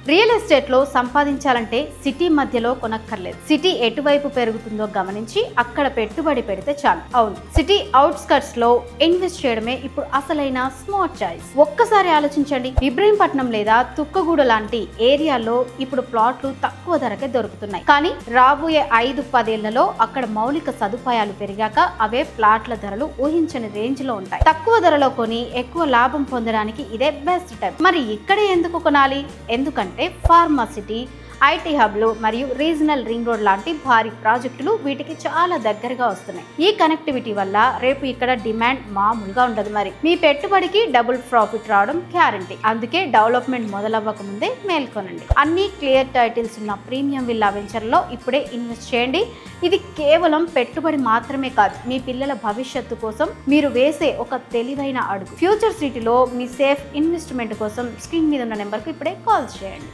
Real estate లో సంపాదించాలంటే city మధ్యలో కొనక్కర్లేదు. సిటీ ఎటువైపు పెరుగుతుందో గమనించి అక్కడ పెట్టుబడి పెడితే చాలు. అవును, సిటీ అవుట్స్కట్స్ లో ఇన్వెస్ట్ చేయడమే ఇప్పుడు అసలైన స్మార్ట్ చాయిస్. ఒక్కసారి ఆలోచించండి, ఇబ్రహీంపట్నం లేదా తుక్కగూడ లాంటి ఏరియాలో ఇప్పుడు ప్లాట్లు తక్కువ ధరకే దొరుకుతున్నాయి. కానీ రాబోయే 5-10 ఏళ్లలో అక్కడ మౌలిక సదుపాయాలు పెరిగాక అవే ప్లాట్ల ధరలు ఊహించని రేంజ్ లో ఉంటాయి. తక్కువ ధరలో కొని ఎక్కువ లాభం పొందడానికి ఇదే బెస్ట్ టైం. మరి ఇక్కడే ఎందుకు కొనాలి? ఎందుకంటే ఫార్మా సిటీ, ఐటీ హబ్లు మరియు రీజనల్ రింగ్ రోడ్ లాంటి భారీ ప్రాజెక్టులు వీటికి చాలా దగ్గరగా వస్తున్నాయి. ఈ కనెక్టివిటీ వల్ల రేపు ఇక్కడ డిమాండ్ మామూలుగా ఉండదు. మరి మీ పెట్టుబడికి డబుల్ ప్రాఫిట్ రావడం గ్యారంటీ. అందుకే డెవలప్మెంట్ మొదలవ్వక ముందే మేల్కొనండి. అన్ని క్లియర్ టైటిల్స్ ఉన్న ప్రీమియం విల్లా వెంచర్ లో ఇప్పుడే ఇన్వెస్ట్ చేయండి. ఇది కేవలం పెట్టుబడి మాత్రమే కాదు, మీ పిల్లల భవిష్యత్తు కోసం మీరు వేసే ఒక తెలివైన అడుగు. ఫ్యూచర్ సిటీలో మీ సేఫ్ ఇన్వెస్ట్మెంట్ కోసం స్క్రీన్ మీద ఉన్న నెంబర్కు ఇప్పుడే కాల్ చేయండి.